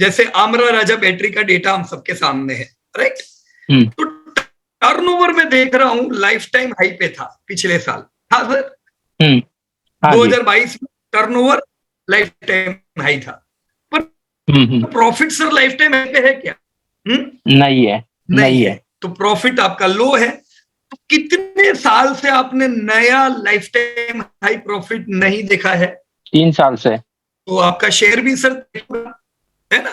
जैसे आमरा राजा बैटरी का डेटा हम सबके सामने है, राइट? हम्म, तो टर्नओवर में देख रहा हूं लाइफ टाइम हाई पे था पिछले साल, था सर? हाँ जी। 2022 में टर्नओवर लाइफ टाइम हाई था, पर profit sir life time high पे है क्या? नहीं है, नहीं है। तो प्रॉफिट आपका लो है। तो कितने साल से आपने नया लाइफ टाइम हाई प्रॉफिट नहीं देखा है? 3 साल से। तो आपका शेयर भी सर है ना,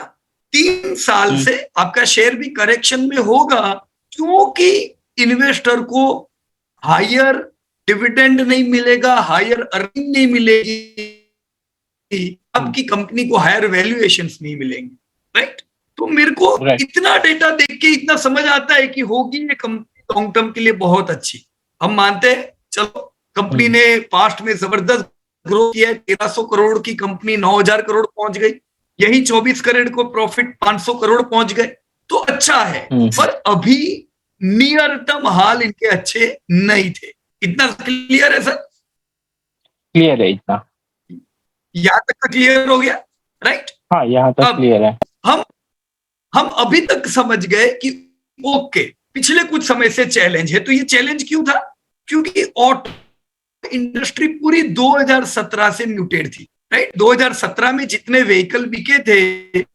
3 साल से आपका शेयर भी करेक्शन में होगा, क्योंकि इन्वेस्टर को हायर डिविडेंड नहीं मिलेगा, हायर अर्निंग नहीं मिलेगी, आपकी कंपनी को हायर वैल्यूएशंस नहीं मिलेंगे, राइट? तो मेरे को इतना डेटा देख के इतना समझ आता है कि होगी ये कंपनी लॉन्ग टर्म के लिए बहुत अच्छी। हम मानते हैं, चलो कंपनी ने पास्ट में जबरदस्त ग्रो किया है, 1300 करोड़ की कंपनी 9000 करोड़ पहुंच गई, यही 24 करोड़ को प्रॉफिट 500 करोड़ पहुंच गए, तो अच्छा है। पर अभी नियर टर्म हाल इनके अच्छे नहीं थे। इतना क्लियर है सर? क्लियर है इतना, यहां तक का क्लियर हो गया, राइट? हाँ यहाँ तक क्लियर है। हम अभी तक समझ गए कि ओके, पिछले कुछ समय से चैलेंज है। तो ये चैलेंज क्यों था? क्योंकि ऑटो इंडस्ट्री पूरी 2017 से म्यूटेड थी, राइट? 2017 में जितने व्हीकल बिके थे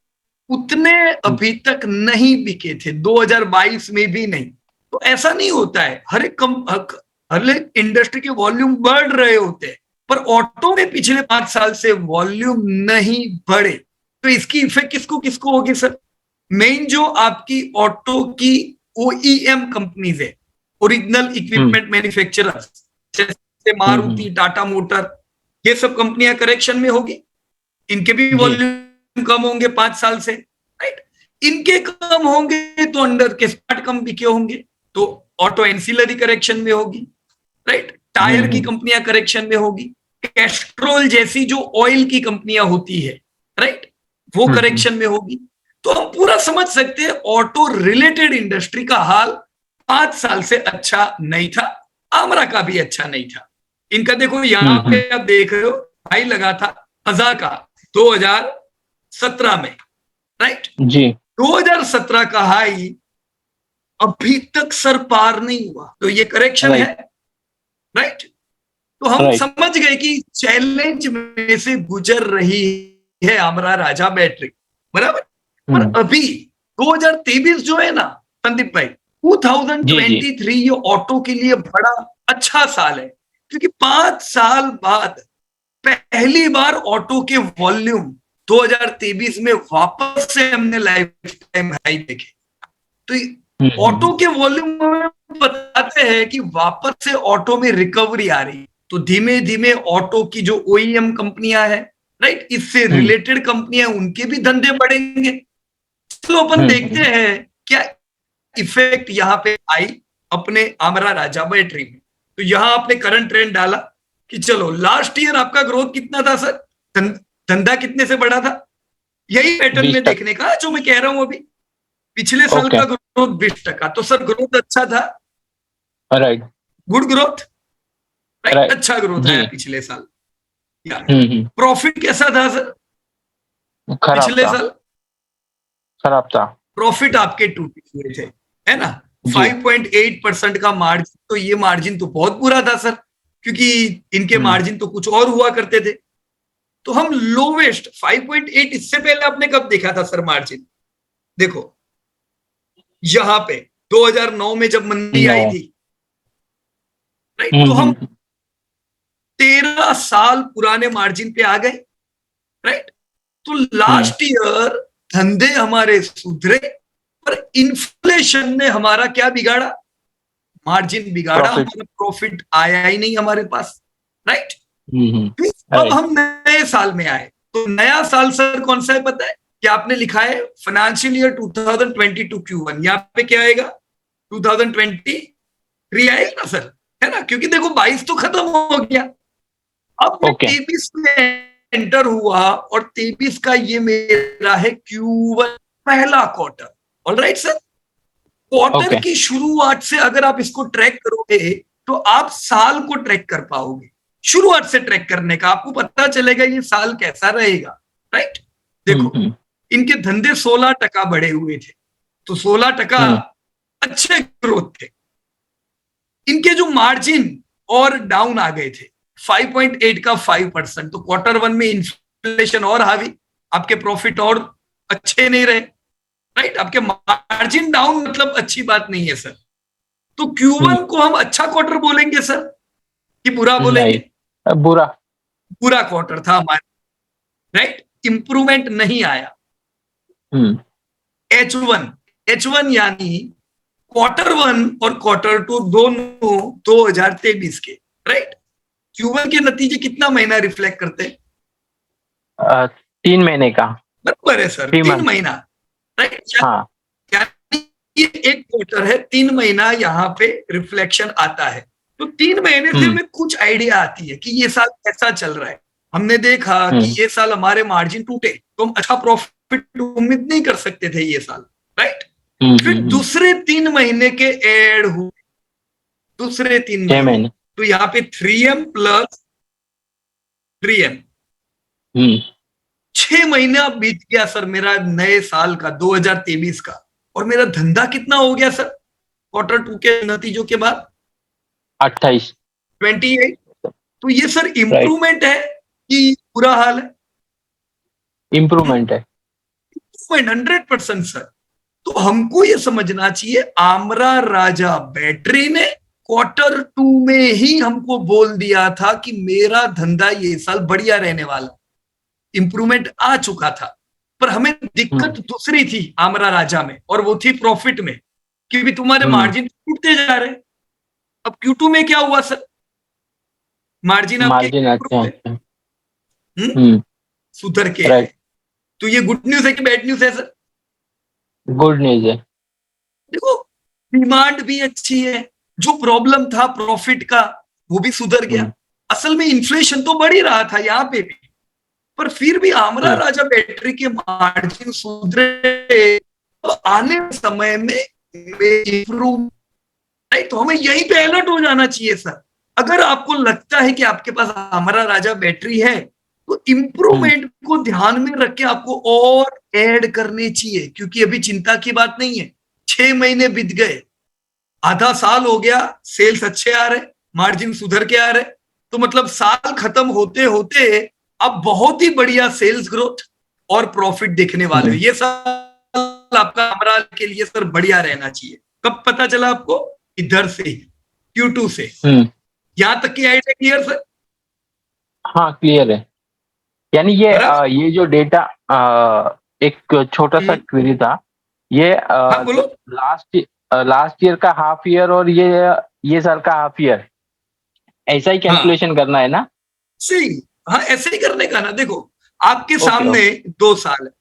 उतने अभी तक नहीं बिके थे, 2022 में भी नहीं। तो ऐसा नहीं होता है, हर एक इंडस्ट्री के वॉल्यूम बढ़ रहे होते हैं, पर ऑटो में पिछले 5 साल से वॉल्यूम नहीं बढ़े। तो इसकी इफेक्ट किसको किसको होगी सर? मेन जो आपकी ऑटो की ओईएम कंपनीज है, ओरिजिनल इक्विपमेंट मैन्युफैक्चरर्स, जैसे मारुति, टाटा मोटर, ये सब कंपनियां करेक्शन में होगी, इनके भी वॉल्यूम कम होंगे 5 साल से, राइट? इनके कम होंगे तो अंडर के स्पार्ट कम बिके होंगे, तो ऑटो एंसिलरी करेक्शन में होगी, राइट? टायर की कंपनियां करेक्शन में होगी, कैस्ट्रोल जैसी जो ऑयल की कंपनियां होती है, राइट, वो करेक्शन में होगी। तो हम पूरा समझ सकते हैं ऑटो रिलेटेड इंडस्ट्री का हाल 5 साल से अच्छा नहीं था, आमरा का भी अच्छा नहीं था। इनका देखो यहां पे आप देख रहे हो, हाई लगा था 1000 का 2017 में, राइट जी। 2017 का हाई अभी तक सर पार नहीं हुआ, तो ये करेक्शन है, राइट? तो हम समझ गए कि चैलेंज में से गुजर रही है आमरा राजा बैटरी, बराबर? पर अभी 2023 जो है ना संदीप भाई, 2023 ये ऑटो के लिए बड़ा अच्छा साल है, क्योंकि 5 साल बाद पहली बार ऑटो के वॉल्यूम 2023 में वापस से हमने लाइफ टाइम हाई देखे। तो ऑटो के वॉल्यूम में बताते हैं कि वापस से ऑटो में रिकवरी आ रही है। तो धीमे धीमे ऑटो की जो ओईएम कंपनियां हैं, राइट, इससे रिलेटेड कंपनियां, उनके भी धंधे बढ़ेंगे। तो अपन देखते हैं क्या इफेक्ट यहां पे आई अपने आमरा राजा बैटरी में। तो यहां आपने करंट ट्रेंड डाला कि चलो लास्ट ईयर आपका ग्रोथ कितना था सर, धंधा कितने से बढ़ा था, यही पैटर्न में देखने का जो मैं कह रहा हूं अभी। पिछले साल का ग्रोथ 20%, तो सर ग्रोथ अच्छा था, राइट, गुड ग्रोथ, राइट, अच्छा ग्रोथ आया पिछले साल। प्रॉफिट कैसा था सर पिछले साल? खराब था, प्रॉफिट आपके टूटे हुए थे, है ना? 5.8% का मार्जिन, तो ये मार्जिन तो बहुत बुरा था सर, क्योंकि इनके मार्जिन तो कुछ और हुआ करते थे। तो हम लोवेस्ट 5.8, इससे पहले आपने कब देखा था सर मार्जिन? देखो यहां पे 2009 में जब मंदी आई थी, राइट, तो हम 13 साल पुराने मार्जिन पे आ गए, राइट? तो लास्ट ईयर धंधे हमारे सुधरे, पर इन्फ्लेशन ने हमारा क्या बिगाड़ा? मार्जिन बिगाड़ा, हमारा प्रॉफिट आया ही नहीं हमारे पास, राइट? अब हम नए साल में आए, तो नया साल सर कौन सा है पता है क्या? आपने लिखा है फाइनेंशियल ईयर 2022 Q1, यहाँ पे क्या आएगा? 2023 आएगा ना सर, है ना? क्योंकि देखो 22 तो खत्म हो गया, अब 23 में एंटर हुआ, और 23 का ये मेरा है Q1, पहला क्वार्टर। ऑलराइट सर, क्वार्टर की शुरुआत से अगर आप इसको ट्रैक करोगे तो आप साल को ट्रैक कर पाओगे। शुरुआत से ट्रैक करने का आपको पता चलेगा ये साल कैसा रहेगा, राइट? देखो इनके धंधे 16% बढ़े हुए थे, तो 16% अच्छे ग्रोथ थे। इनके जो मार्जिन और डाउन आ गए थे, 5.8 का 5%, तो क्वार्टर वन में इन्फ्लेशन और हावी, आपके प्रॉफिट और अच्छे नहीं रहे, राइट। आपके मार्जिन डाउन मतलब अच्छी बात नहीं है सर। तो Q1 को हम अच्छा क्वार्टर बोलेंगे सर कि बुरा बोलेंगे? बुरा, बुरा क्वार्टर था हमारा, राइट। इंप्रूवमेंट नहीं आया। H1 यानी क्वार्टर वन और क्वार्टर टू दोनों 2023 के, राइट। Q1 के नतीजे कितना महीना रिफ्लेक्ट करते हैं? 3 महीने का। बराबर है सर, 3 महीना, राइट। हाँ। ये एक क्वार्टर है, 3 महीना यहाँ पे रिफ्लेक्शन आता है। तो 3 महीने से हमें कुछ आइडिया आती है कि ये साल कैसा चल रहा है। हमने देखा कि ये साल हमारे मार्जिन टूटे, तो हम अच्छा प्रॉफिट उम्मीद नहीं कर सकते थे ये साल, राइट। फिर दूसरे 3 महीने के ऐड हुए, दूसरे 3 महीने, तो यहाँ पे 3M प्लस 3M, 6 महीना बीत गया सर मेरा नए साल का, 2023 का, और मेरा धंधा कितना हो गया सर क्वार्टर टू के नतीजों के बाद? 28। तो ये सर इंप्रूवमेंट है कि बुरा हाल है? इंप्रूवमेंट है, 100% सर। तो हमको ये समझना चाहिए, आमरा राजा बैटरी ने क्वार्टर टू में ही हमको बोल दिया था कि मेरा धंधा ये साल बढ़िया रहने वाला, इंप्रूवमेंट आ चुका था। पर हमें दिक्कत दूसरी थी आमरा राजा में, और वो थी प्रॉफिट में, क्योंकि तुम्हारे मार्जिन टूटते जा रहे। अब Q2 में क्या हुआ सर? मार्जिन आपके सुधर के है। तो ये गुड न्यूज है कि बैड न्यूज है सर? गुड न्यूज है। देखो, डिमांड भी अच्छी है, जो प्रॉब्लम था प्रॉफिट का वो भी सुधर गया। असल में इन्फ्लेशन तो बढ़ ही रहा था यहाँ पे भी, पर फिर भी आमरा राजा बैटरी के मार्जिन सुधरे, तो आने समय में इंप्रूव, राइट। तो हमें यहीं पे अलर्ट हो जाना चाहिए सर। अगर आपको लगता है कि आपके पास आमरा राजा बैटरी है, तो इंप्रूवमेंट को ध्यान में रख के आपको और ऐड करने चाहिए, क्योंकि अभी चिंता की बात नहीं है। 6 महीने बीत गए, आधा साल हो गया, सेल्स अच्छे आ रहे, मार्जिन सुधर के आ रहे, तो मतलब साल खत्म होते होते अब बहुत ही बढ़िया सेल्स ग्रोथ और प्रॉफिट देखने वाले हो। ये साल आपका आमरा के लिए सर बढ़िया रहना चाहिए। कब पता चला आपको? इधर से, Q2 से। यहां तक की आइडिया क्लियर सर? हाँ, क्लियर है। यानी ये जो डेटा, एक छोटा सा क्वेरी था, ये बोलो। लास्ट ईयर का हाफ ईयर और ये साल का हाफ ईयर, ऐसा ही कैलकुलेशन करना है ना? सही, हाँ ऐसे ही करने का ना। देखो, आपके सामने 2 साल है,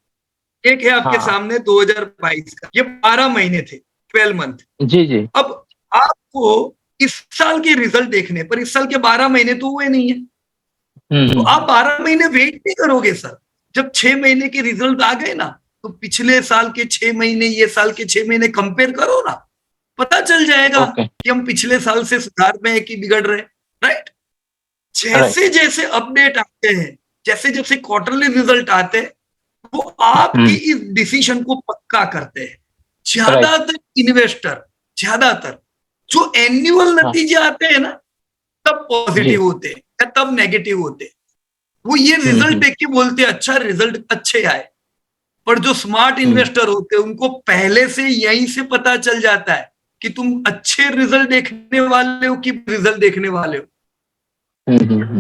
एक है आपके सामने 2022 का, ये 12 महीने थे, 12 मंथ। जी। अब आपको इस साल के रिजल्ट देखने पर, इस साल के 12 महीने तो हुए नहीं है, तो आप 12 महीने वेट नहीं करोगे सर। जब 6 महीने के रिजल्ट आ गए ना, तो पिछले साल के 6 महीने, ये साल के 6 महीने कंपेयर करो ना, पता चल जाएगा कि हम पिछले साल से सुधार में है कि बिगड़ रहे, राइट। जैसे जैसे अपडेट आते हैं, जैसे जैसे क्वार्टरली रिजल्ट आते हैं, वो आपकी इस डिसीजन को पक्का करते हैं। ज्यादातर इन्वेस्टर, ज्यादातर जो एनुअल नतीजे आते हैं ना, तब पॉजिटिव होते हैं या तब नेगेटिव होते हैं। वो ये रिजल्ट देख के बोलते हैं अच्छा रिजल्ट अच्छे आए। पर जो स्मार्ट इन्वेस्टर होते हैं, उनको पहले से यहीं से पता चल जाता है कि तुम अच्छे रिजल्ट देखने वाले हो कि रिजल्ट देखने वाले हो।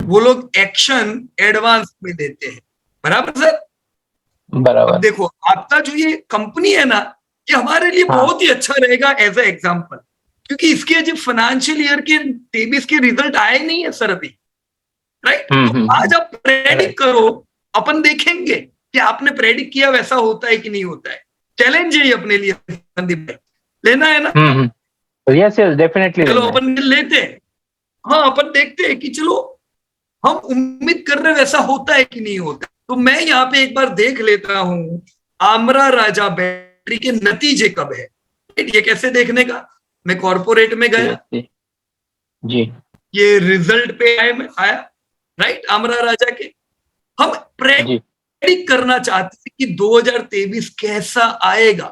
वो लोग एक्शन एडवांस में देते हैं। बराबर सर? बराबर। अब देखो, आपका जो ये कंपनी है ना, ये हमारे लिए बहुत ही अच्छा रहेगा एज ए एग्जांपल, क्योंकि इसके जो फाइनेंशियल ईयर के 23 के रिजल्ट आए नहीं है सर अभी, राइट। तो आज आप प्रेडिक्ट करो, अपन देखेंगे कि आपने प्रेडिक्ट किया वैसा होता है कि नहीं होता है। चैलेंज है ये अपने लिए संदीप भाई, लेना है ना? Yes definitely. चलो अपन लेते हैं। हाँ, अपन देखते हैं कि चलो हम उम्मीद कर रहे वैसा होता है कि नहीं होता। तो मैं यहाँ पे एक बार देख लेता हूँ आमरा राजा बैटरी के नतीजे कब है। ये कैसे देखने का? मैं कॉर्पोरेट में गया जी, ये रिजल्ट पे आया, राइट, आमरा राजा के। हम प्रेडिक्ट करना चाहते थे कि 2023 कैसा आएगा,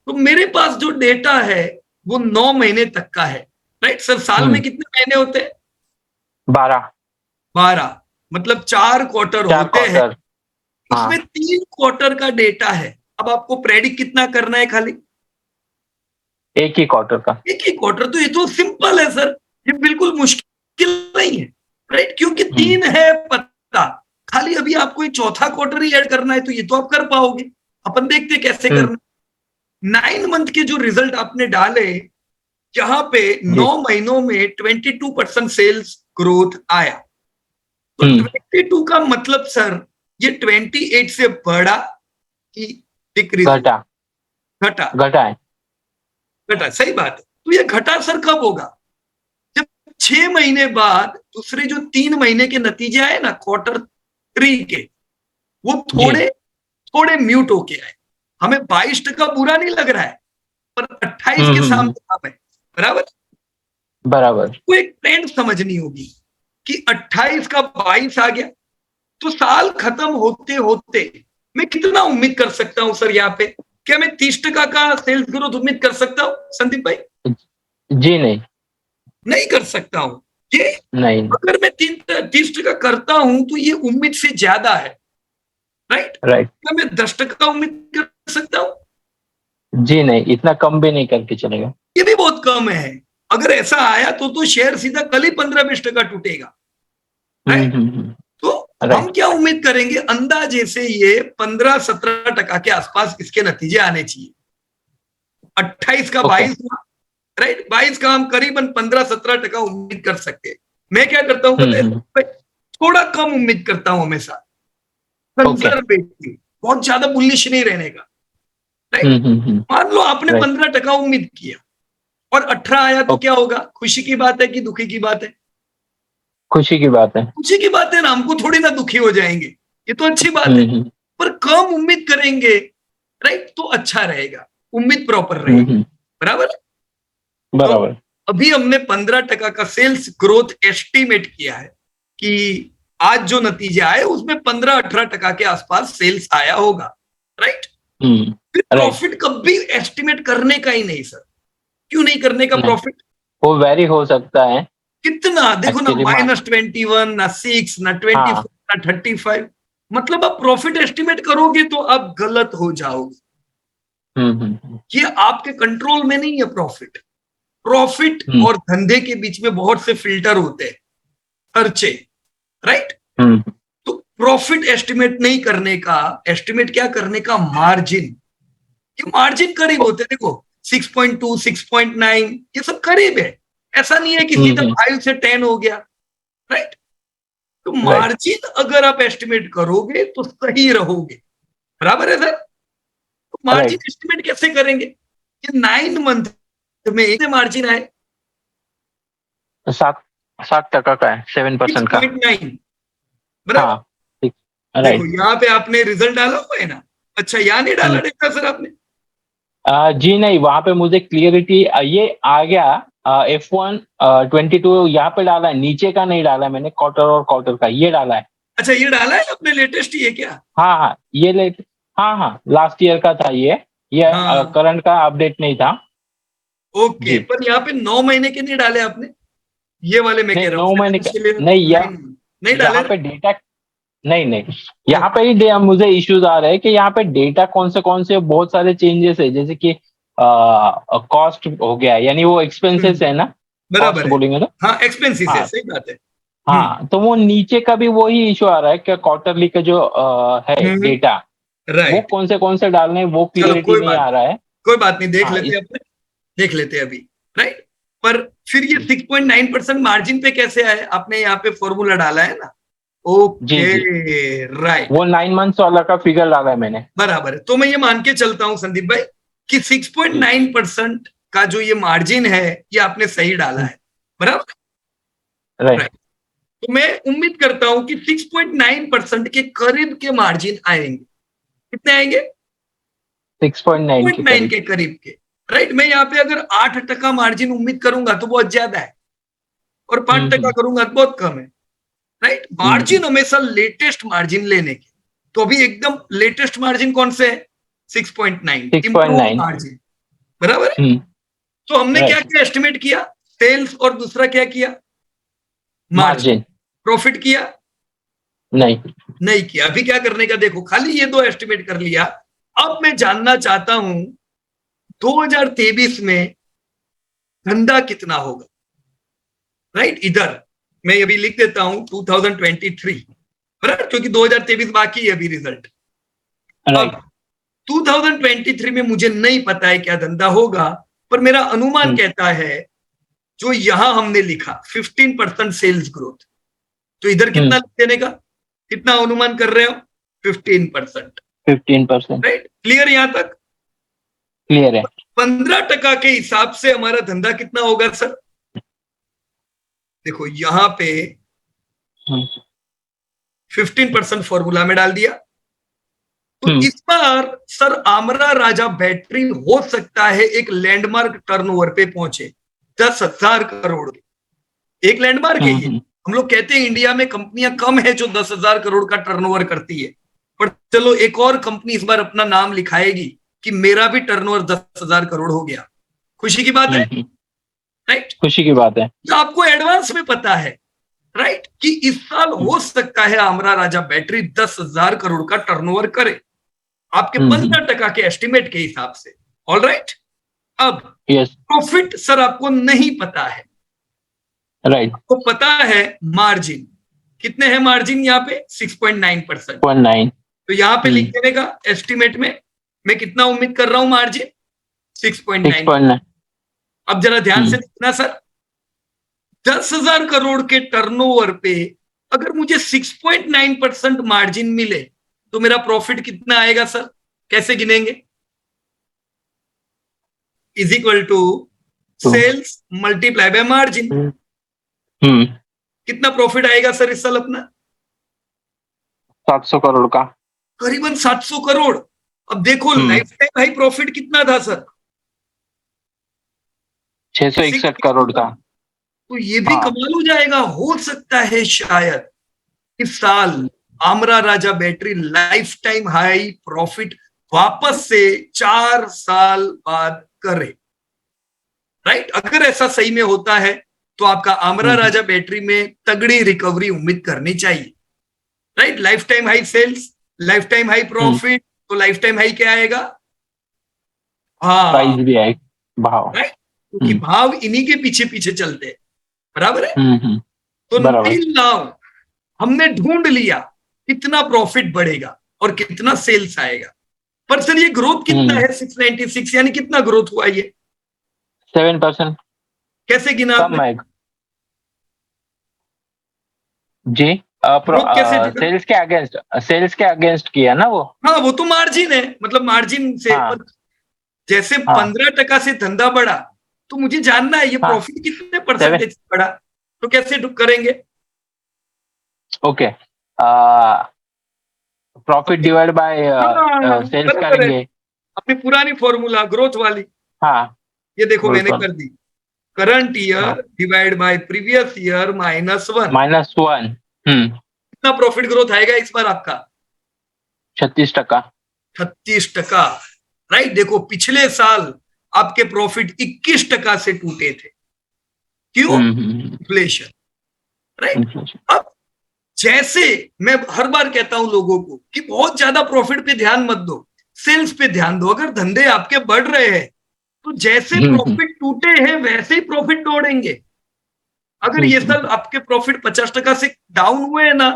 तो मेरे पास जो डेटा है वो 9 महीने तक का है, राइट सर। साल में कितने महीने होते हैं? 12। 12, मतलब 4 क्वार्टर 4 होते हैं। क्वार्टर। हाँ। इसमें 3 क्वार्टर का डेटा है। अब आपको प्रेडिक्ट कितना करना है? खाली एक ही क्वार्टर का। एक ही क्वार्टर। तो ये तो सिंपल है सर, ये बिल्कुल मुश्किल नहीं है, राइट, क्योंकि 3 है पता। खाली अभी आपको एक चौथा क्वार्टर ही ऐड करना है, तो ये तो आप कर पाओगे। अपन देखते कैसे करना। 9 मंथ के जो रिजल्ट आपने डाले, जहां पे 9 महीनों में 22% सेल्स ग्रोथ आया, तो 22 का मतलब सर ये 28 से बढ़ा कि डिक्रीज? घटा। घटा। घटा है। घटा, सही बात है। तो ये घटा सर कब होगा? जब 6 महीने बाद दूसरे जो 3 महीने के नतीजे आए ना, क्वार्टर 3 के, वो थोड़े थोड़े म्यूट होके आए। हमें 22% बुरा नहीं लग रहा है, पर 28 के सामने आप है, बराबर। बराबर। को एक ट्रेंड समझनी होगी कि 28 का 22 आ गया, तो साल खत्म होते होते मैं कितना उम्मीद कर सकता हूं सर? यहाँ पे क्या मैं 30% का सेल्स ग्रोथ उम्मीद कर सकता हूं संदीप भाई? जी नहीं। नहीं कर सकता हूं। ये नहीं। अगर मैं 30% करता हूं तो ये उम्मीद से ज्यादा है, राइट। राइट। क्या मैं 10% उम्मीद कर सकता हूं? जी नहीं, इतना कम भी नहीं करके चलेगा। ये भी बहुत कम है। अगर ऐसा आया तो शेयर सीधा कल ही 15-20% टूटेगा, राइट। तो हम क्या उम्मीद करेंगे? अंदाजे से ये 15-17% के आसपास इसके नतीजे आने चाहिए। 28 का 22 हुआ, राइट। 22 का हम करीबन 15-17% उम्मीद कर सकते हैं। मैं क्या करता हूं पता है? थोड़ा कम उम्मीद करता हूं हमेशा, कंजर्वेटिव, बहुत ज्यादा बुलिश नहीं रहने का, राइट। मान लो आपने 15% उम्मीद किया और 18 आया, तो क्या होगा? खुशी की बात है कि दुखी की बात है? खुशी की बात है। खुशी की बात है ना, हमको थोड़ी ना दुखी हो जाएंगे, ये तो अच्छी बात है। पर कम उम्मीद करेंगे, राइट, तो अच्छा रहेगा, उम्मीद प्रॉपर रहेगी, बराबर। बराबर। तो अभी हमने 15% का सेल्स ग्रोथ एस्टिमेट किया है कि आज जो नतीजे आए उसमें 15-18% के आसपास सेल्स आया होगा, राइट। फिर प्रॉफिट कभी एस्टिमेट करने का ही नहीं सर। क्यों नहीं करने का प्रॉफिट? वो वेरी हो सकता है। कितना देखो ना, -21 ना 6 ना 24 ना 35, मतलब आप प्रॉफिट एस्टिमेट करोगे तो आप गलत हो जाओगे। ये आपके कंट्रोल में नहीं है प्रॉफिट। प्रॉफिट और धंधे के बीच में बहुत से फिल्टर होते हैं, खर्चे, राइट। तो प्रॉफिट एस्टिमेट नहीं करने का, एस्टिमेट क्या करने का? मार्जिन। ये मार्जिन करीब होते हैं, देखो 6.2 6.9 ये सब करीब है। ऐसा नहीं है कि सीधा 5 से 10 हो गया, राइट। तो मार्जिन अगर आप एस्टिमेट करोगे तो सही रहोगे, बराबर है सर। तो मार्जिन एस्टिमेट कैसे करेंगे? ये 9 मंथ में इतने मार्जिन आए, 7% का है, 7% का। 6.9, बराबर। देखो यहाँ पे आपने रिजल्ट डाला हुआ है ना। अच्छा, यहाँ नहीं डाला डेटा सर आपने? जी नहीं, वहां पे मुझे क्लियरिटी ये आ गया। F1 22 यहाँ पे डाला है, नीचे का नहीं डाला मैंने, क्वार्टर और क्वार्टर का ये डाला है। अच्छा, ये डाला है आपने, लेटेस्ट ही है क्या? हाँ, ये हाँ, लास्ट ईयर का था ये करंट का अपडेट नहीं था। ओके, पर यहाँ पे 9 महीने के नहीं डाले आपने? ये वाले मैं कह रहा हूँ 9 महीने का नहीं, नहीं डाले यहाँ पे डेटा नहीं, यहाँ पे ही मुझे इश्यूज आ रहे हैं कि यहाँ पे डेटा कौन से बहुत सारे चेंजेस है, जैसे कि कॉस्ट हो गया, यानी वो एक्सपेंसेस है ना, बराबर है। बोलेंगे ना। हाँ, एक्सपेंसेस है, सही बात है। हाँ, तो वो नीचे का भी वही इशू आ रहा है कि क्वार्टरली का जो है डेटा, वो कौन से डालने, वो क्लियरिटी नहीं आ रहा है। कोई बात नहीं, देख लेते अपने, देख लेते अभी, राइट। पर फिर ये 6.9% मार्जिन पे कैसे आए? आपने यहाँ पे फॉर्मूला डाला है ना? ओके, राइट, वो 9 मंथ्स वाला का फिगर डाला है मैंने। बराबर है। तो मैं ये मान के चलता हूं संदीप भाई कि 6.9% का जो ये मार्जिन है ये आपने सही डाला है, बराबर, राइट। तो मैं उम्मीद करता हूं कि 6.9% के करीब के मार्जिन आएंगे। कितने आएंगे? 6.9 के करीब के, राइट। मैं यहाँ पे अगर 8% मार्जिन उम्मीद करूंगा तो बहुत ज्यादा है, और 5% करूंगा तो बहुत कम है, राइट। मार्जिन हमेशा लेटेस्ट मार्जिन लेने के, तो अभी एकदम लेटेस्ट मार्जिन कौन से है? 6.9, 6.9 इम्प्रूव मार्जिन, बराबर है। तो हमने क्या राइट क्या एस्टिमेट किया? सेल्स, और दूसरा क्या किया? मार्जिन। मार्जिन प्रॉफिट किया? नहीं नहीं किया। अभी क्या करने का, देखो खाली ये दो एस्टिमेट कर लिया। अब मैं जानना चाहता हूं 2023 में धंधा कितना होगा, राइट। इधर मैं अभी लिख देता हूं 2023, बराबर, क्योंकि 2023 बाकी है अभी रिजल्ट। राइट अब 2023 में मुझे नहीं पता है क्या धंधा होगा, पर मेरा अनुमान कहता है, जो यहां हमने लिखा 15% सेल्स ग्रोथ, तो इधर कितना लिख देने का? कितना अनुमान कर रहे हो? 15%, 15% राइट। क्लियर यहां तक? क्लियर है 15% के हिसाब से हमारा धंधा कितना होगा सर? देखो यहां पे 15% फॉर्मूला में डाल दिया। तो इस बार सर आमरा राजा बैटरी हो सकता है एक लैंडमार्क टर्नओवर पे पहुंचे, 10,000 करोड़। एक लैंडमार्क है ये। हम लोग कहते हैं इंडिया में कंपनियां कम है जो 10,000 करोड़ का टर्नओवर करती है, पर चलो एक और कंपनी इस बार अपना नाम लिखाएगी कि मेरा भी टर्नओवर 10,000 करोड़ हो गया। खुशी की बात है, राइट। खुशी की बात है। तो आपको एडवांस में पता है, राइट, कि इस साल हो सकता है आमरा राजा बैटरी 10,000 करोड़ का टर्नओवर करे, आपके 15% के एस्टिमेट के हिसाब से। All right. अब यस प्रॉफिट सर आपको नहीं पता है, राइट तो पता है मार्जिन कितने हैं? मार्जिन यहाँ पे 6.9%। 0.9 तो यहाँ पे लिख देने का एस्टिमेट में मैं कितना उम्मीद कर रहा हूं मार्जिन? 6.9। 6.9 अब जरा ध्यान से देखना सर, 10,000 करोड़ के टर्नओवर पे अगर मुझे 6.9% मार्जिन मिले तो मेरा प्रॉफिट कितना आएगा सर? कैसे गिनेंगे? Is equal to sales multiply by margin. कितना प्रॉफिट आएगा सर इस साल अपना? 700 करोड़ का। करीबन 700 करोड़। अब देखो लाइफ टाइम हाई प्रॉफिट कितना था सर? 661 करोड़ था। तो ये भी कमाल हो जाएगा। हो सकता है शायद इस साल आमरा राजा battery life time high profit वापस से 4 साल बाद करे, राइट। अगर ऐसा सही में होता है तो आपका आमरा राजा बैटरी में तगड़ी रिकवरी उम्मीद करनी चाहिए, right. Life time high sales, life time high profit, तो लाइफ टाइम हाई क्या आएगा? हाँ, प्राइस भी है, भाव, राइट, क्योंकि भाव इन्हीं के पीछे पीछे चलते हैं, बराबर है। तो टिल नाउ हमने ढूंढ लिया कितना प्रॉफिट बढ़ेगा और कितना सेल्स आएगा, पर सर ये ग्रोथ कितना है? 696, यानी कितना ग्रोथ हुआ ये? 7%। कैसे गिना कम आपने? है जी। ग्रोथ कैसे गिना? सेल्स के अगेंस्ट किया ना वो। हाँ, वो तो मार्जिन है, मतलब मार्जिन से। हाँ, पर जैसे हाँ, 15% से धंधा बढ़ा, तो मुझे जानना है ये हाँ, प्रॉफिट कितने परसेंटेज से बढ़ा, तो कैसे करेंगे? Okay, profit divide by sales बराबर है, करेंगे। अपनी पुरानी फॉर्मूला ग्रोथ वाली। हाँ, ये देखो मैंने बिल्कुल। कर दी, करंट हाँ, year divide by previous year -1। -1। कितना प्रॉफिट ग्रोथ आएगा इस बार आपका? 36%। 36%, राइट। देखो पिछले साल आपके प्रॉफिट 21% से टूटे थे। क्यों? Inflation, right. अब जैसे मैं हर बार कहता हूं लोगों को कि बहुत ज्यादा प्रॉफिट पे ध्यान मत दो, सेल्स पे ध्यान दो। अगर धंधे आपके बढ़ रहे हैं तो जैसे प्रॉफिट टूटे हैं वैसे ही प्रॉफिट तोड़ेंगे। अगर ये साल आपके प्रॉफिट 50% से डाउन हुए हैं ना,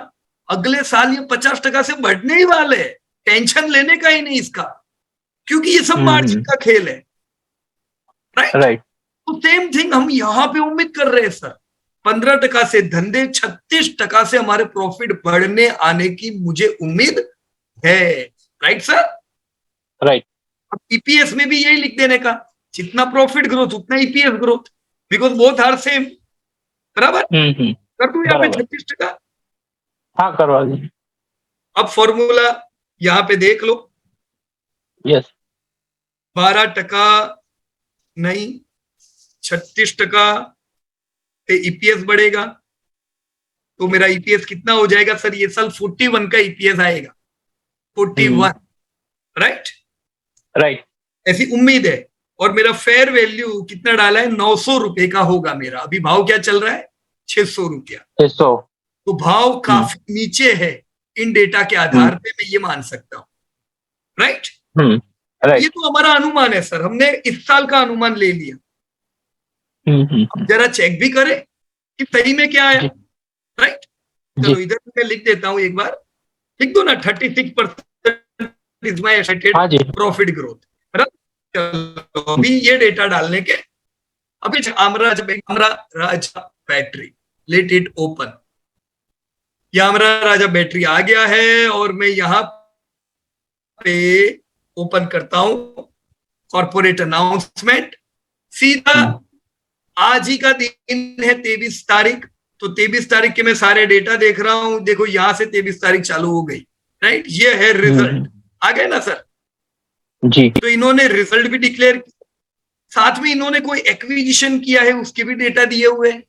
अगले साल ये 50% से बढ़ने ही वाले हैं। टेंशन लेने का ही नहीं इसका, क्योंकि ये सब मार्जिन का खेल है, राइट। तो सेम थिंग हम यहां पे उम्मीद कर रहे हैं सर, 15% से धंधे 36% से हमारे प्रॉफिट बढ़ने आने की मुझे उम्मीद है, राइट सर। राइट। अब ईपीएस में भी यही लिख देने का, जितना प्रॉफिट ग्रोथ उतना EPS growth, because both are same, बराबर। कर दूं यहाँ पे 36%? हाँ, करवा दीजिए। अब फॉर्मूला यहां पे देख लो। यस। 12% नहीं, 36% पे ईपीएस बढ़ेगा, तो मेरा ईपीएस कितना हो जाएगा सर? ये साल 41 का ईपीएस आएगा। 41, राइट राइट। ऐसी उम्मीद है। और मेरा फेयर वैल्यू कितना डाला है, 900 रुपए का होगा मेरा। अभी भाव क्या चल रहा है, 600 रुपया। 600। तो भाव काफी नीचे है इन डेटा के आधार पे, मैं ये मान सकता हूं, राइट। ये तो हमारा अनुमान है सर, हमने इस साल का अनुमान ले लिया। जरा चेक भी करें कि सही में क्या आया, राइट। चलो इधर मैं लिख देता हूं एक बार, लिख दो ना, 36% is my expected profit growth. चलो अभी ये डेटा डालने के, अभी आमरा राजा बैटरी, लेट इट ओपन। ये आमरा राजा बैटरी आ गया है और मैं यहां पे ओपन करता हूं कॉर्पोरेट अनाउंसमेंट। सीधा आज ही का दिन है 23 तारीख, तो 23 तारीख के मैं सारे डेटा देख रहा हूं। देखो यहां से 23 तारीख चालू हो गई, राइट। ये है रिजल्ट, आ गए ना सर जी। तो इन्होंने रिजल्ट भी डिक्लेयर किया, साथ में इन्होंने कोई एक्विजिशन किया है उसके भी डेटा दिए हुए हैं,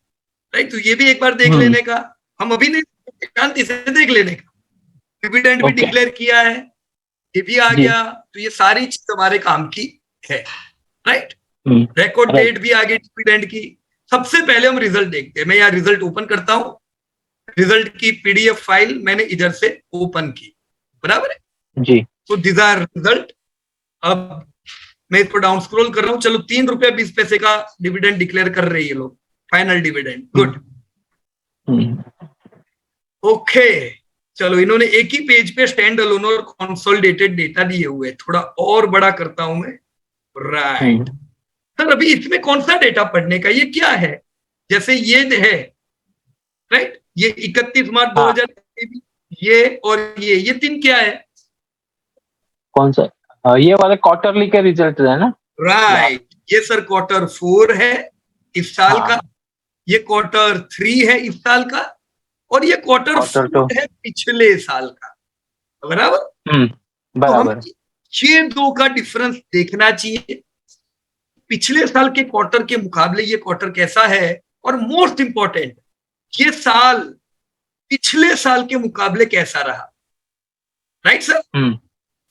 राइट। तो ये भी एक बार देख लेने का, हम अभी नहीं, शांति से देख लेने का। डिविडेंड भी डिक्लेयर किया है, ये भी आ गया। तो ये सारी चीज हमारे काम की है, राइट। रिकॉर्ड डेट भी आ गई डिविडेंड की। सबसे पहले हम रिजल्ट देखते हैं। मैं यहाँ रिजल्ट ओपन करता हूं, रिजल्ट की पीडीएफ फाइल मैंने इधर से ओपन की, बराबर है जी। तो दिस आर रिजल्ट। अब मैं इसको डाउन स्क्रॉल कर रहा हूं। चलो 3.20 रुपए का डिविडेंड डिक्लेयर कर रहे हैं ये लोग, फाइनल डिविडेंड, गुड। ओके चलो, इन्होंने एक ही पेज पे स्टैंड अलोन और कंसोलिडेटेड डेटा दिए हुए। थोड़ा और बड़ा करता हूं मैं, राइट। सर अभी इसमें कौन सा डेटा पढ़ने का, ये क्या है, जैसे ये है, राइट, ये 31 मार्च 2023, ये और ये तीन क्या है, कौन सा, ये वाले क्वार्टरली के रिजल्ट है ना, राइट। ये सर Q4 है इस साल का, ये Q3 है इस साल का, और ये Q4 है पिछले साल का, बराबर। बराबर। तो ये दो का डिफरेंस देखना चाहिए, पिछले साल के क्वार्टर के मुकाबले ये क्वार्टर कैसा है, और मोस्ट इंपॉर्टेंट ये साल पिछले साल के मुकाबले कैसा रहा, राइट सर।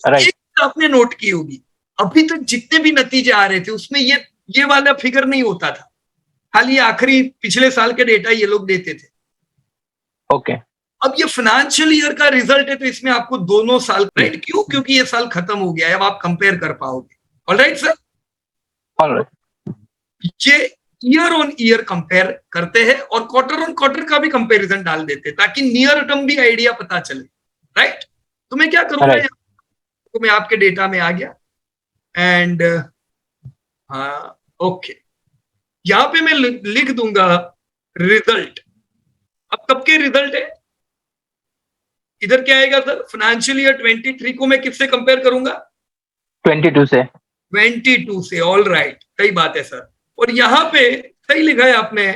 राइट। आपने नोट की होगी अभी तक जितने भी नतीजे आ रहे थे उसमें ये वाला फिगर नहीं होता था, खाली आखिरी पिछले साल के डेटा ये लोग देते थे। ओके। अब ये फाइनेंशियल ईयर का रिजल्ट है तो इसमें आपको दोनों साल, राइट, क्यों, क्योंकि ये साल खत्म हो गया है, अब आप कंपेयर कर पाओगे। Alright sir, alright. ये ईयर ऑन ईयर कंपेयर करते हैं और क्वार्टर ऑन क्वार्टर का भी कंपैरिजन डाल देते हैं ताकि नियर टर्म भी आइडिया पता चले, राइट। तो मैं क्या करूंगा, तो मैं आपके डेटा में आ गया एंड हाँ ओके, यहां पे मैं लिख दूंगा रिजल्ट। अब कब के रिजल्ट है, इधर क्या आएगा सर, फाइनेंशियल ईयर 23 को मैं किससे कंपेयर करूंगा, 22 से। 22 से, ऑल राइट, सही बात है सर। और यहां पे सही लिखा है आपने,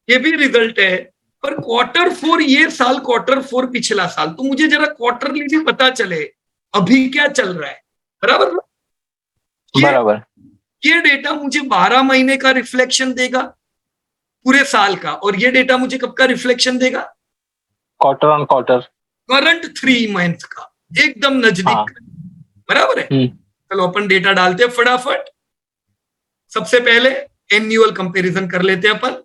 ये भी रिजल्ट है, पर Q4 ये साल, Q4 पिछला साल, तो मुझे जरा क्वार्टरली भी पता चले अभी क्या चल रहा है, बराबर बराबर। ये डेटा मुझे 12 महीने का रिफ्लेक्शन देगा पूरे साल का, और ये डेटा मुझे कब का रिफ्लेक्शन देगा, quarter on quarter, current 3 month का, एकदम नजदीक, बराबर है। चलो अपन डेटा डालते हैं फटाफट। सबसे पहले एन्युअल कंपैरिजन कर लेते हैं अपन,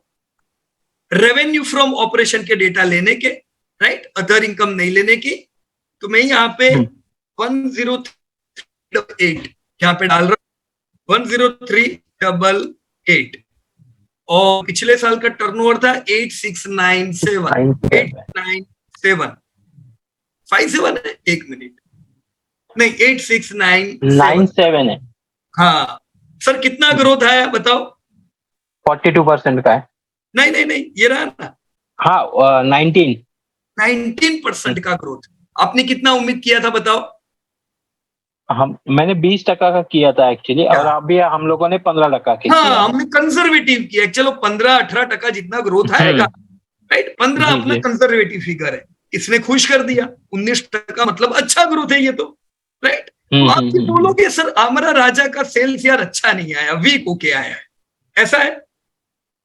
रेवेन्यू फ्रॉम ऑपरेशन के डेटा लेने के, राइट, अदर इनकम नहीं लेने की। तो मैं यहाँ पे 10388 यहाँ पे डाल रहा हूं, 10388, और पिछले साल का टर्नओवर था 8697 57 है, एक मिनट, नहीं 8697 है। हाँ सर, कितना ग्रोथ आया बताओ, 42% का है। नहीं ये रहा ना, हाँ 19% का ग्रोथ। आपने कितना उम्मीद किया था बताओ, मैंने 20% का किया था एक्चुअली, और अभी हम लोगों ने 15% किया। हाँ हमने कंजर्वेटिव किया, चलो 15-18% जितना ग्रोथ आएगा, राइट, 15 अपना कंजर्वेटिव फिगर है, इसने खुश कर दिया। 19% मतलब अच्छा ग्रोथ है ये तो, राइट। आप बोलोगे सर आमरा राजा का सेल्स यार अच्छा नहीं आया, वीक होके आया है, ऐसा है?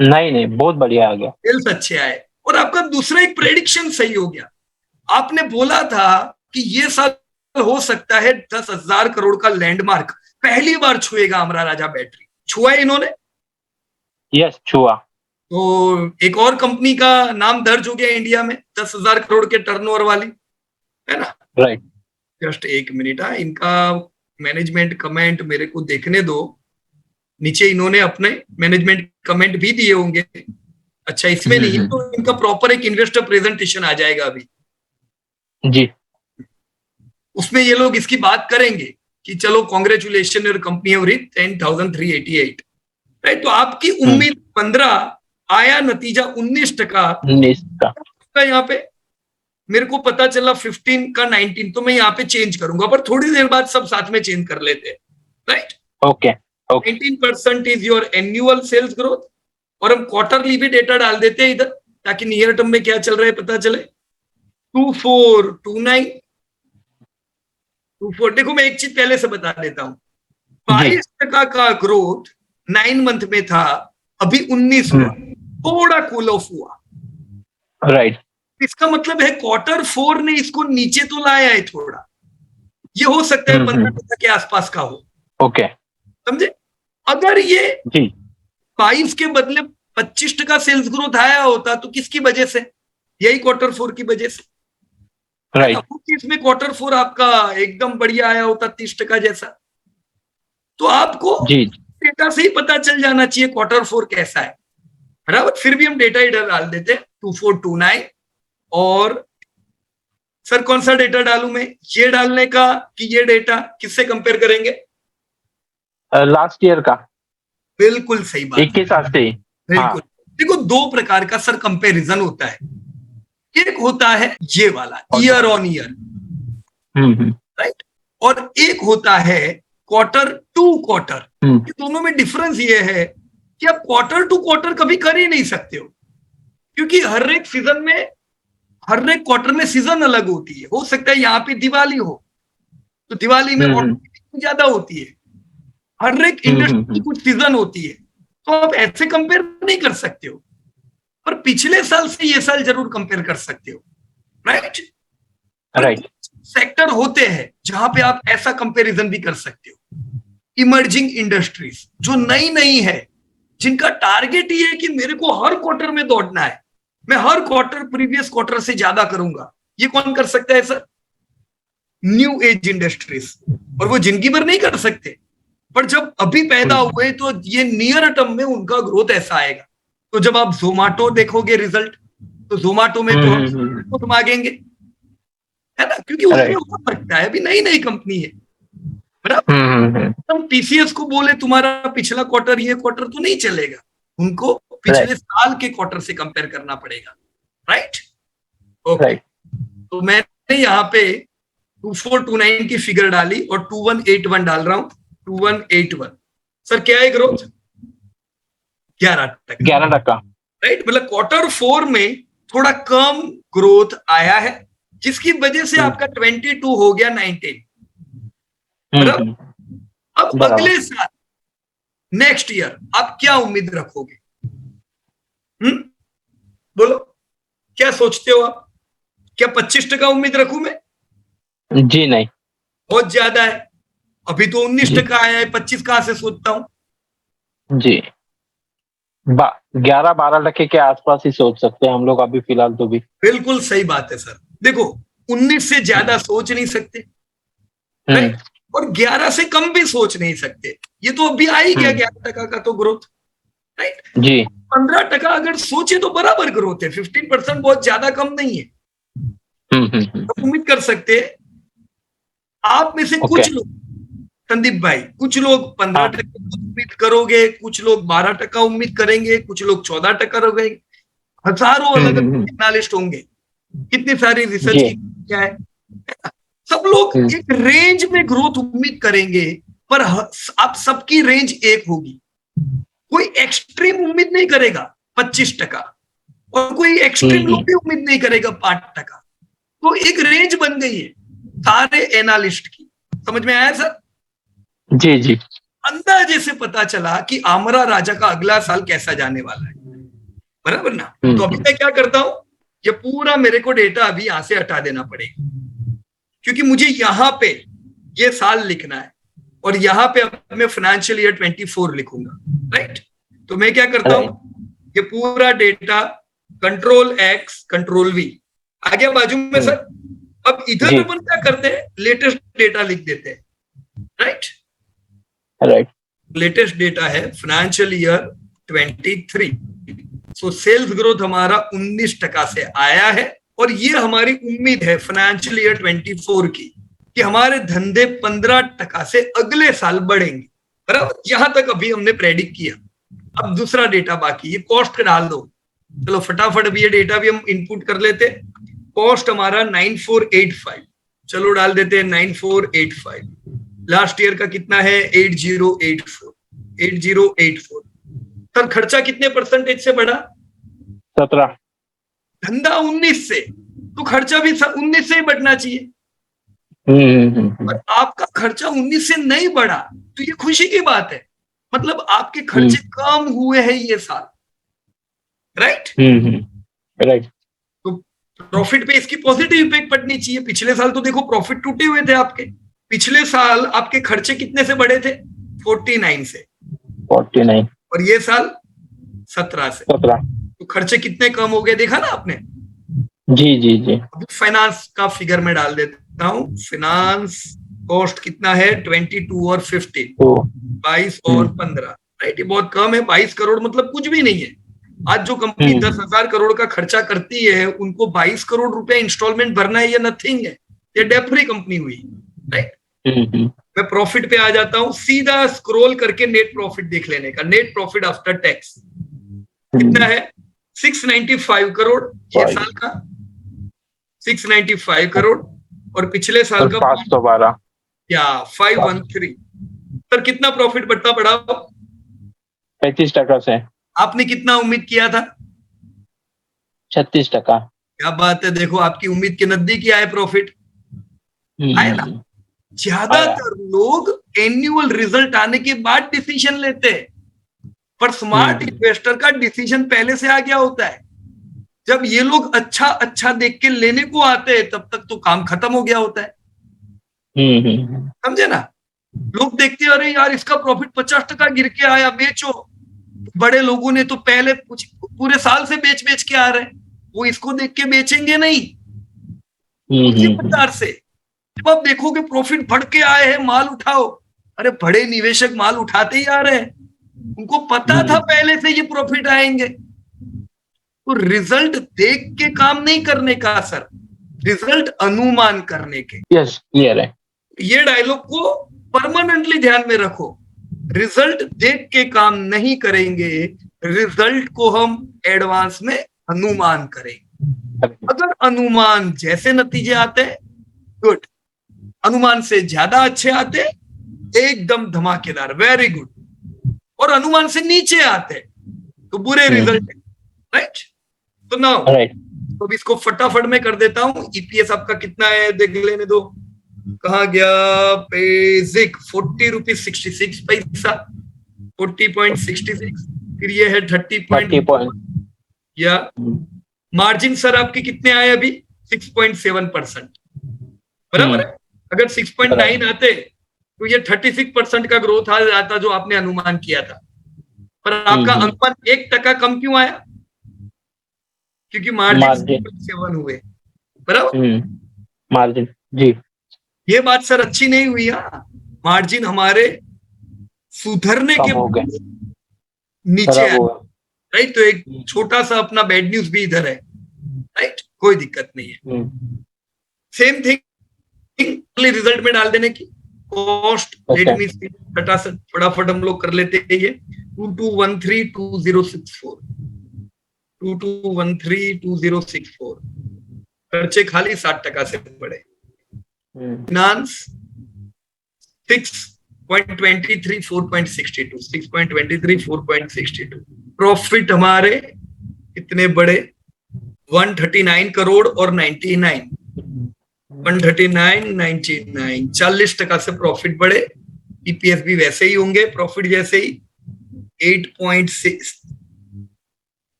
नहीं बहुत बढ़िया आ गया, सेल्स अच्छे आए, और आपका दूसरा एक प्रेडिक्शन सही हो गया। आपने बोला था कि ये साल हो सकता है 10,000 करोड़ का लैंडमार्क पहली बार छुएगा अमरा राजा बैटरी। छुआ है इन्होंने? यस, छुआ। तो एक और कंपनी का नाम दर्ज हो गया इंडिया में 10,000 करोड़ के टर्नओवर वाली, है ना? राइट। जस्ट एक मिनट, इनका मैनेजमेंट कमेंट मेरे को देखने दो। नीचे इन्होंने अपने मैनेजमेंट कमेंट भी दिए होंगे। अच्छा, इसमें नहीं है तो इनका प्रॉपर एक इन्वेस्टर प्रेजेंटेशन आ जाएगा अभी जी। उसमें ये लोग इसकी बात करेंगे कि चलो congratulation your company have reach 10,388, right? तो आपकी उम्मीद 15 आया, नतीजा 19% का। यहाँ पे मेरे को पता चला 15 का 19, तो मैं यहाँ पे चेंज करूंगा, पर थोड़ी देर बाद सब साथ में चेंज कर लेते हैं, right? Okay. 19% is your annual sales growth, और हम क्वार्टरली भी डेटा डाल देते हैं इधर ताकि नियर टर्म में क्या चल रहा है पता चले। 2429 24। देखो मैं एक चीज पहले से बता देता हूं, 22% का ग्रोथ 9 मंथ में था, अभी 19 हुआ, थोड़ा कूल ऑफ हुआ, राइट। इसका मतलब है Q4 ने इसको नीचे तो लाया है थोड़ा, ये हो सकता है 15% के आसपास का हो। ओके, समझे? अगर ये जी 22 के बदले 25% सेल्स ग्रोथ आया होता तो किसकी वजह से? यही Q4 की वजह से, राइट। इसमें Q4 आपका एकदम बढ़िया आया होता 30% जैसा, तो आपको जी डेटा से ही पता चल जाना चाहिए Q4 कैसा है, बराबर? फिर भी हम डेटा इधर डाल देते हैं 2429। और सर कौन सा डेटा डालूं मैं, ये डालने का कि ये डेटा? किससे कंपेयर करेंगे? लास्ट ईयर का। बिल्कुल सही बात, 21 से ही। बिल्कुल। देखो दो प्रकार का सर कंपैरिजन होता है, एक होता है ये वाला ईयर ऑन ईयर, राइट? और एक होता है क्वार्टर टू क्वार्टर। दोनों में डिफरेंस ये है कि आप क्वार्टर टू क्वार्टर कभी कर ही नहीं सकते हो, क्योंकि हर एक सीजन में, हर एक क्वार्टर में सीजन अलग होती है। हो सकता है यहाँ पे दिवाली हो तो दिवाली में ज्यादा होती है, हर एक इंडस्ट्री की कुछ सीजन होती है, तो आप ऐसे कंपेयर नहीं कर सकते हो, पर पिछले साल से ये साल जरूर कंपेयर कर सकते हो, राइट? राइट। सेक्टर होते हैं जहां पे आप ऐसा कंपैरिजन भी कर सकते हो। इमर्जिंग इंडस्ट्रीज जो नई नई है, जिनका टारगेट ये है कि मेरे को हर क्वार्टर में दौड़ना है, मैं हर क्वार्टर प्रीवियस क्वार्टर से ज्यादा करूंगा, ये कौन कर सकता है सर? New age industries. और वो जिंदगी भर नहीं कर सकते, पर जब अभी पैदा हुए तो ये नियर टर्म में उनका ग्रोथ ऐसा आएगा। तो जब आप जोमाटो देखोगे रिजल्ट, तो जोमाटो में तो हम मांगेंगे, है ना? क्योंकि उसमें हो सकता है अभी नई नई कंपनी है, बराबर? हम टीसीएस को बोले तुम्हारा पिछला क्वार्टर ये क्वार्टर तो नहीं चलेगा, उनको पिछले साल के क्वार्टर से कंपेयर करना पड़ेगा, राइट? ओके, तो मैंने यहाँ पे 2429 की फिगर डाली और 2181 डाल रहा हूं। 2181 सर क्या है ग्रोथ? 11%, राइट? मतलब Q4 में थोड़ा कम ग्रोथ आया है, जिसकी वजह से आपका 22 हो गया 19, बराबर? अब अगले साल नेक्स्ट ईयर आप क्या उम्मीद रखोगे? बोलो, क्या सोचते हो आप? क्या 25% उम्मीद रखूं मैं? जी नहीं, बहुत ज्यादा है। अभी तो 19% आया है, 25 कहां से सोचता हूं जी। 11-12% के आसपास ही सोच सकते हैं हम लोग अभी फिलहाल तो भी। बिल्कुल सही बात है सर। देखो 19 से ज्यादा सोच नहीं सकते, राइट? और 11 से कम भी सोच नहीं सकते। ये तो अभी आ ही गया 11% का तो ग्रोथ, राइट जी। 15% अगर सोचे तो बराबर ग्रोथ है। 15% बहुत ज्यादा कम नहीं है। तो उम्मीद कर सकते हैं आप में से कुछ लोग, संदीप भाई, कुछ लोग 15% उम्मीद करोगे, कुछ लोग 12% उम्मीद करेंगे, कुछ लोग 14% करोगे। हजारों अलग एनालिस्ट होंगे, कितनी सारी रिसर्च की क्या है, सब लोग एक रेंज में ग्रोथ उम्मीद करेंगे, पर आप सबकी रेंज एक होगी। कोई एक्सट्रीम उम्मीद नहीं करेगा 25% और कोई एक्सट्रीम लोग भी उम्मीद नहीं करेगा 5%। तो एक रेंज बन गई है सारे एनालिस्ट की। समझ में आया सर? जी जी। अंदाजे से पता चला कि आमरा राजा का अगला साल कैसा जाने वाला है, बराबर ना? तो अभी मैं क्या करता हूं, ये पूरा मेरे को डेटा अभी यहां से हटा देना पड़ेगा, क्योंकि मुझे यहाँ पे ये साल लिखना है और यहाँ पे अब मैं फाइनेंशियल ईयर 24 लिखूंगा, राइट। तो मैं क्या करता हूं, ये पूरा data control x control v आ गया बाजू में सर। अब इधर अपन क्या करते हैं, लेटेस्ट डेटा लिख देते हैं, राइट। राइट, लेटेस्ट डेटा है financial year 23। So sales growth हमारा 19% से आया है और ये हमारी उम्मीद है फाइनेंशियल ईयर 24 की कि हमारे धंधे 15% से अगले साल बढ़ेंगे, बराबर। यहां तक अभी हमने प्रेडिक्ट किया। अब दूसरा डेटा बाकी, ये कॉस्ट डाल दो। चलो फटाफट अभी ये डेटा भी हम इनपुट कर लेते। कॉस्ट हमारा 9485, चलो डाल देते हैं 9485। लास्ट ईयर का कितना है 8084। सर खर्चा कितने परसेंटेज से बढ़ा, 17। धंधा 19 से, तो खर्चा भी 19 से ही बढ़ना चाहिए। और आपका खर्चा 19 से नहीं बढ़ा तो ये खुशी की बात है, मतलब आपके खर्चे कम हुए हैं ये साल, राइट। राइट, तो प्रॉफिट पे इसकी पॉजिटिव इफेक्ट पड़नी चाहिए। पिछले साल तो देखो प्रॉफिट टूटे हुए थे आपके, पिछले साल आपके खर्चे कितने से बढ़े थे, 49 से, 49, और ये साल 17 से। 17। तो खर्चे कितने कम हो गए, देखा ना आपने। जी जी जी। अभी फाइनेंस का फिगर में डाल देता हूं। फाइनेंस कॉस्ट कितना है 22 और 15, 22 और 15, राइट। ये बहुत कम है, 22 करोड़ मतलब कुछ भी नहीं है। आज जो कंपनी 10,000 करोड़ का खर्चा करती है उनको 22 करोड़ रुपए इंस्टॉलमेंट भरना है, ये नथिंग है, ये डेट फ्री कंपनी हुई, राइट। मैं प्रॉफिट पे आ जाता हूं, सीधा स्क्रॉल करके नेट प्रॉफिट देख लेने का। नेट प्रॉफिट आफ्टर टैक्स कितना है 695 करोड़ ये साल का, 695 करोड़, और पिछले साल का 512 या 513। सर कितना प्रॉफिट बढ़ता पड़ा, 35% से। आपने कितना उम्मीद किया था, 36%। क्या बात है, देखो आपकी उम्मीद के नजदीक ही आए प्रॉफिट, आए ना। ज्यादातर लोग एनुअल रिजल्ट आने के बाद डिसीजन लेते हैं, पर स्मार्ट इन्वेस्टर का डिसीजन पहले से आ गया होता है। जब ये लोग अच्छा अच्छा देख के लेने को आते हैं तब तक तो काम खत्म हो गया होता है, समझे ना। लोग देखते हैं अरे यार इसका प्रॉफिट 50% गिर के आया, बेचो। बड़े लोगों ने तो पहले कुछ पूरे साल से बेच बेच के आ रहे हैं, वो इसको देख के बेचेंगे नहीं। उसी प्रकार से जब आप देखोगे प्रॉफिट बढ़ के आए हैं, माल उठाओ, अरे बड़े निवेशक माल उठाते ही आ रहे हैं, उनको पता था पहले से ये प्रॉफिट आएंगे। तो रिजल्ट देख के काम नहीं करने का सर, रिजल्ट अनुमान करने के। यस, क्लियर है। ये डायलॉग को परमानेंटली ध्यान में रखो। रिजल्ट देख के काम नहीं करेंगे, रिजल्ट को हम एडवांस में अनुमान करेंगे। अगर अनुमान जैसे नतीजे आते हैं गुड, अनुमान से ज्यादा अच्छे आते एकदम धमाकेदार, वेरी गुड, और अनुमान से नीचे आते तो बुरे रिजल्ट, राइट। तो नाउ तो इसको फटाफट में कर देता हूं। ईपीएस आपका कितना है देख लेने दो, कहा गया, बेसिक 40 रुपीज 66 पैसा, 40.66, फिर ये है 30 या मार्जिन सर आपके कितने आए अभी 6.7%, बराबर है। अगर 6.9 आते तो ये 36% का ग्रोथ आ जाता जो आपने अनुमान किया था, पर आपका अनुमान 1% कम क्यों आया, क्योंकि मार्जिन 7 हुए, बराबर। मार्जिन जी, ये बात सर अच्छी नहीं हुई। मार्जिन हमारे सुधरने के नीचे है, राइट। तो एक छोटा सा अपना बैड न्यूज भी इधर है, राइट, कोई दिक्कत नहीं है। सेम थिंग रिजल्ट में डाल देने की। कॉस्ट लेट मी सी, फटाफट हम लोग कर लेते हैं ये 22132064, 22132064। खर्चे खाली 60% से बढ़े। फाइनेंस 6.23 4.62, 6.23 4.62। प्रॉफिट हमारे कितने बड़े 139 करोड़ और 99, 139 99, 40% से प्रॉफिट बढ़े। ईपीएस भी वैसे ही होंगे, प्रॉफिट जैसे ही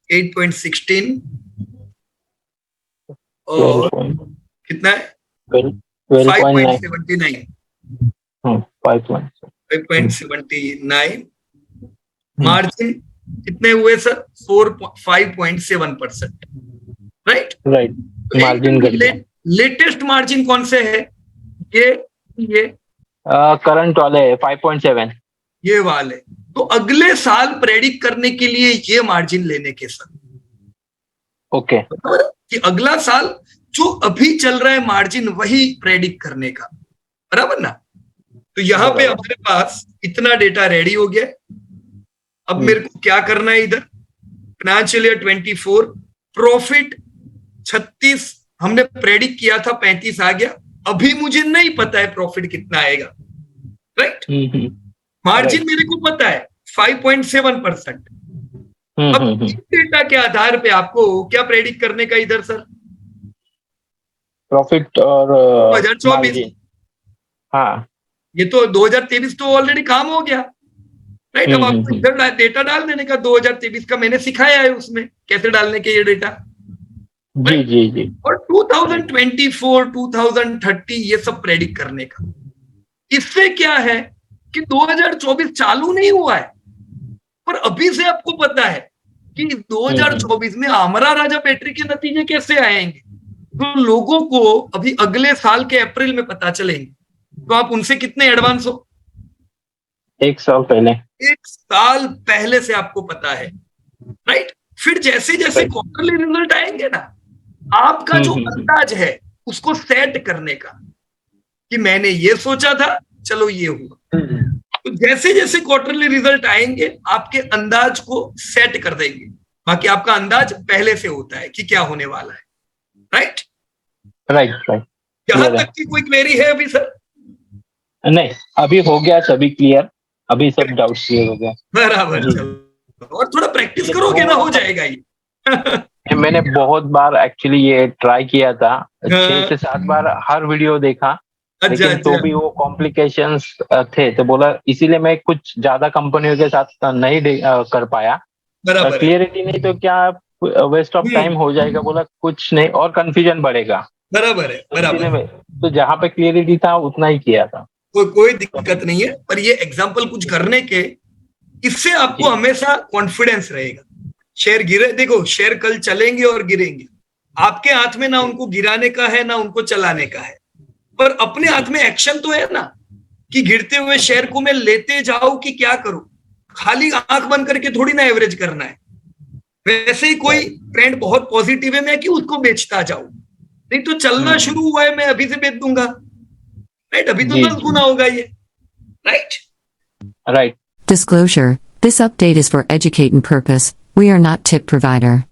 8.16 और कितना है 12.9 5.79 5.9 5.79 मार्जिन कितने हुए सर? 5.7%, राइट? राइट, मार्जिन घट गया। लेटेस्ट मार्जिन कौन से है? ये करंट वाले 5.7। ये वाले। तो अगले साल प्रेडिक्ट करने के लिए ये मार्जिन लेने के सर, ओके, कि अगला साल जो अभी चल रहा है मार्जिन वही प्रेडिक्ट करने का, बराबर ना? तो यहाँ पे हमारे पास इतना डेटा रेडी हो गया। अब मेरे को क्या करना है? इधर फाइनेंशियल ईयर 24 प्रॉफिट 36 हमने प्रेडिक्ट किया था, 35 आ गया। अभी मुझे नहीं पता है प्रॉफिट कितना आएगा, राइट? मार्जिन मेरे को पता है 5.7%। अब इस डेटा के आधार पे आपको क्या प्रेडिक्ट करने का इधर सर? प्रॉफिट और 2024। हाँ, ये तो 2023 तो ऑलरेडी काम हो गया, राइट? अब आपको इधर डेटा डाल देने का 2023 का, मैंने सिखाया है उसमें कैसे डालने के ये डेटा। जी जी जी। और 2024, 2030 ये सब प्रेडिक्ट करने का। इससे क्या है कि 2024 चालू नहीं हुआ है, पर अभी से आपको पता है कि 2024 में आमरा राजा बैटरी के नतीजे कैसे आएंगे, तो लोगों को अभी अगले साल के अप्रैल में पता चलेंगे। तो आप उनसे कितने एडवांस हो? 1 साल पहले। 1 साल पहले से आपको पता है, राइट? फिर जैसे जैसे क्वार्टरली रिजल्ट आएंगे ना, आपका जो अंदाज है उसको सेट करने का, कि मैंने ये सोचा था, चलो ये हुआ। तो जैसे जैसे क्वार्टरली रिजल्ट आएंगे आपके अंदाज को सेट कर देंगे। बाकी आपका अंदाज पहले से होता है कि क्या होने वाला है, राइट? राइट। यहां तक की कोई क्वेरी है अभी सर? नहीं, अभी हो गया सभी क्लियर, अभी सब डाउट क्लियर हो गया। बराबर, चलो और थोड़ा प्रैक्टिस करोगे ना, हो जाएगा ये। मैंने बहुत बार एक्चुअली ये ट्राई किया था, 6 से 7 बार हर वीडियो देखा, लेकिन तो भी वो कॉम्प्लिकेशंस थे, तो बोला इसीलिए मैं कुछ ज्यादा कंपनियों के साथ नहीं कर पाया। क्लियरिटी नहीं तो क्या वेस्ट ऑफ टाइम हो जाएगा, बोला कुछ नहीं और कंफ्यूजन बढ़ेगा। बराबर है। तो जहाँ पे क्लियरिटी था उतना ही किया था। कोई दिक्कत नहीं है, पर ये एग्जाम्पल कुछ करने के, इससे आपको हमेशा कॉन्फिडेंस रहेगा। शेयर गिरे, देखो शेयर कल चलेंगे और गिरेंगे, आपके हाथ में ना उनको गिराने का है ना उनको चलाने का है, पर अपने हाथ में एक्शन तो है ना, कि गिरते हुए शेयर को मैं लेते जाऊं कि क्या करूं। खाली आंख बंद करके थोड़ी ना एवरेज करना है। वैसे ही कोई ट्रेंड बहुत पॉजिटिव है, मैं कि उसको बेचता जाऊं, नहीं तो चलना शुरू हुआ है मैं अभी से बेच दूंगा, राइट? अभी तो 10 गुना होगा ये, right? Disclosure: This update is for educating purpose. We are not tip provider.